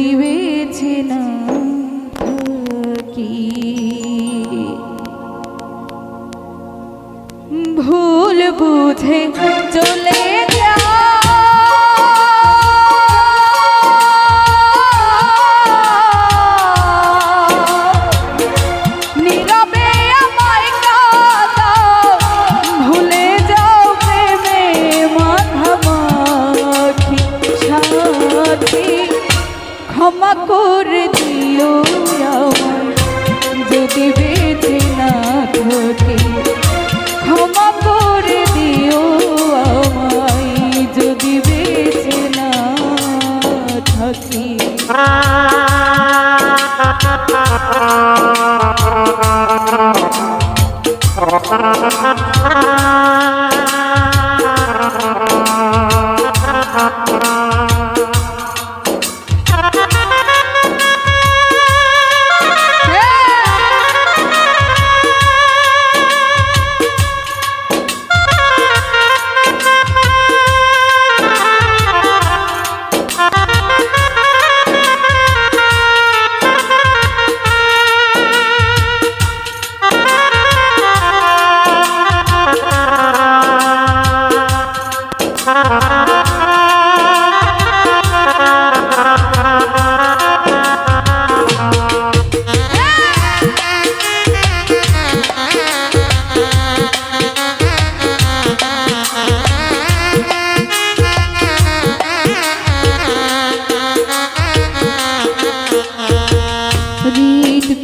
যদি বেঁচে না থাকি। ভুল বুঝে চলে যা নীরবে আমায় কাঁদাও, ভুলে যাও প্রেমে মাখামাখি সাথী। ক্ষমা করে দিও আমায় যদি বেঁচে না থাকি। ক্ষমা করে দিও আমায় যদি বেঁচে না থাকি।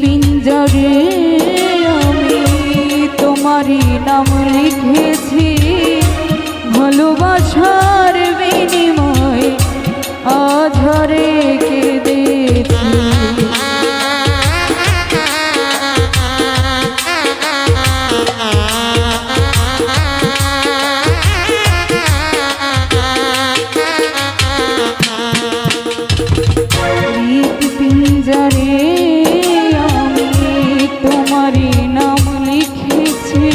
পিঞ্জরে আমি তোমারই নাম লিখেছি, ভালোবাসার বিনিময়ে আঝরে কেঁদেছি। পিঞ্জরে তোমারই নাম লিখেছি,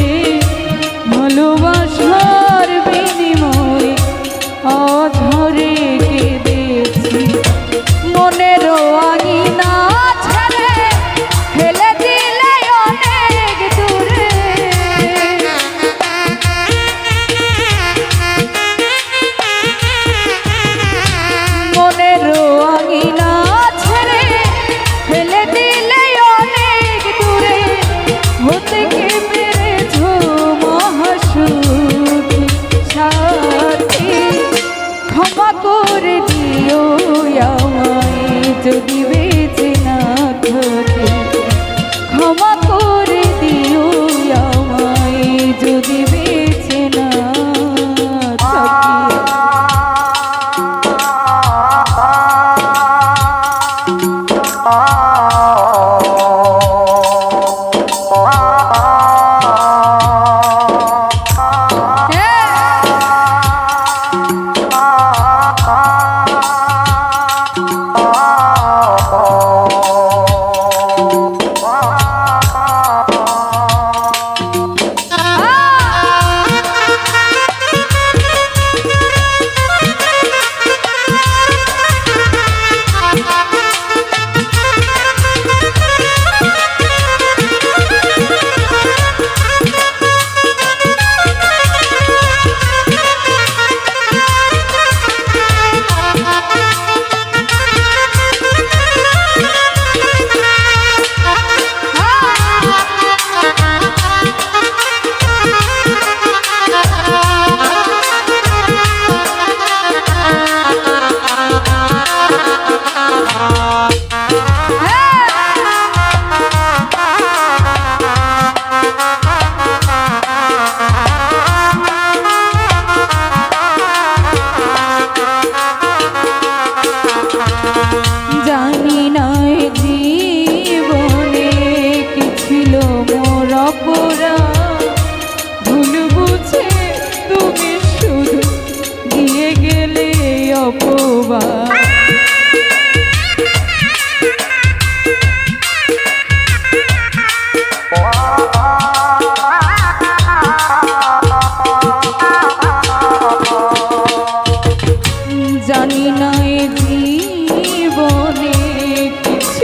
ভালোবাসার বিনিময়ে অঝরে কেঁদেছি। মনেরও আঙিনা ছেড়ে ফেলে দিলে অনেক দূরে। মনেরও আঙিনা ছেড়ে ফেলে দিলে অনেক দূরে। হতে কে পেরেছ মহাসুখী সাথী। ক্ষমা করে দিও আমায় যদি বেঁচে না থাকি। ক্ষমা করে দিও আমায় যদি বেঁচে না থাকি।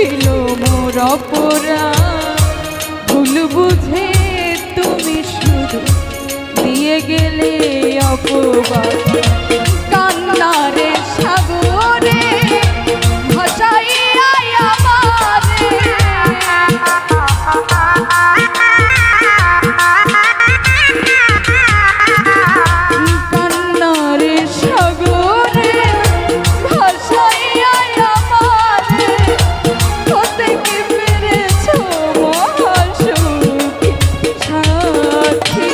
ছিল মোর অপরাধ, ভুল বুঝে তুমি শুধু দিয়ে গেলে অপবাদ। কান্নারে সাগরে ভাসাইয়া আমারে, কান্নারে সাগরে ভাসাইয়া আমারে, হতে কি পেরেছ মহাসুখী সাথী।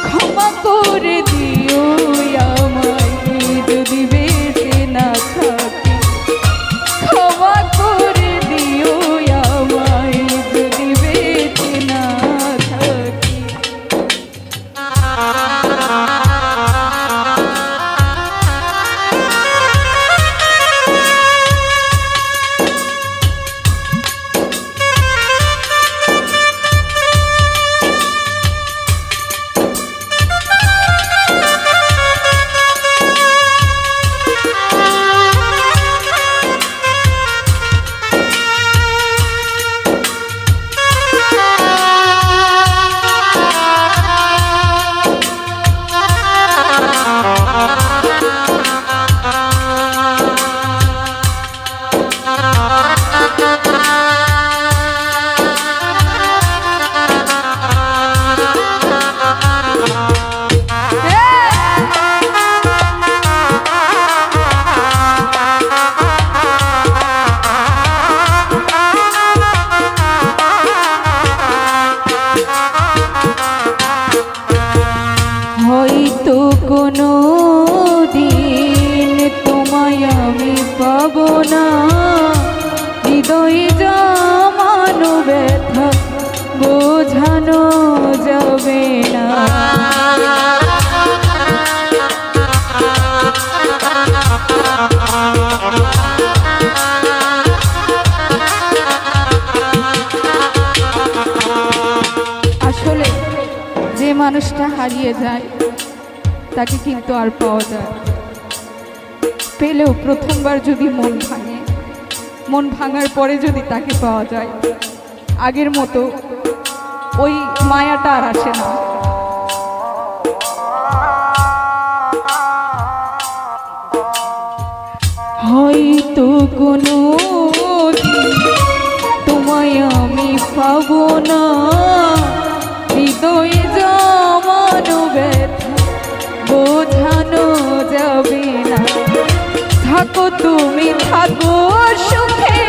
ক্ষমা করে দিও আমায় যদি বেঁচে না থাকি, ক্ষমা করে দিও আমায় যদি বেঁচে না থাকি। হয়তো কোনো দিন তোমায় আমি পাবো না, হৃদয়ে জমানো ব্যথা বোঝানো যাবে না। আসলে যে মানুষটা হারিয়ে যায় তাকে কিন্তু আর পাওয়া যায় না। পেলেও প্রথমবার যদি মন ভাঙে, মন ভাঙার পরে যদি তাকে পাওয়া যায়, আগের মতো ওই মায়াটা আর আসে না। হয়তো কোনো দিন তোমায় আমি পাবো না, হৃদয়ে জমানো ব্যথা বোঝানো যাবে না। থাকো তুমি থাকো সুখে,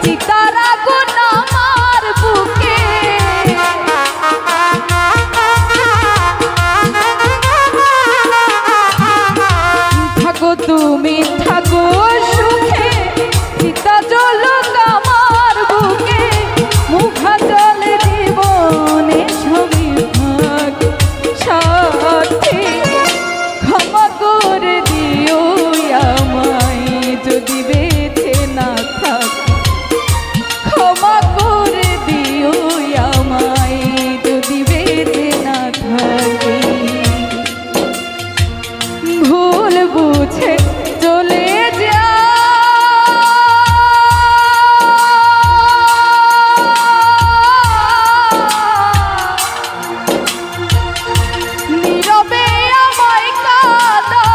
চিতার আগুন আমার বুকে, থাকো তুমি থাকো সুখে, চিতা জ্বলুক আমার বুকে, মুখা জলে জীবনে সবই ভাগ সাথী। ক্ষমা করে দিও আমায় যদি বেঁচে না থাকি, ক্ষমা করে দিও আমায় যদি বেঁচে না থাকি। ভুল বুঝে চলে যা, নীরবে আমায় কাঁদা,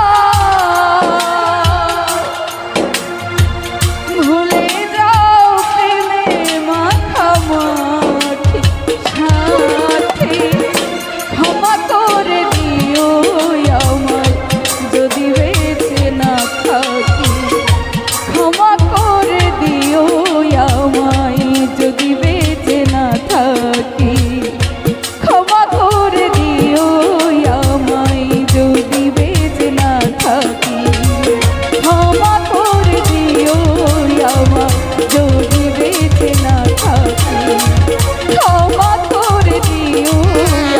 ভুলে যাও প্রেমে মাখামাখি সাথী। ক্ষমা করে দিও আমায় যদি বেঁচে না থাকি, ক্ষমা করে দিও আমায় যদি বেঁচে না থাকি, ক্ষমা করে দিও আমায় যদি বেঁচে না থাকি, ক্ষমা করে দিও আমায় যদি বেঁচে না থাকি, ক্ষমা করে দিও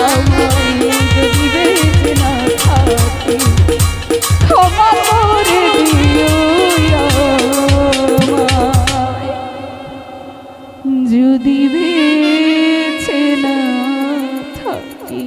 আমায় যদি বেঁচে না থাকি, ক্ষমা করে দিও আমায় যদি বেঁচে না থাকি।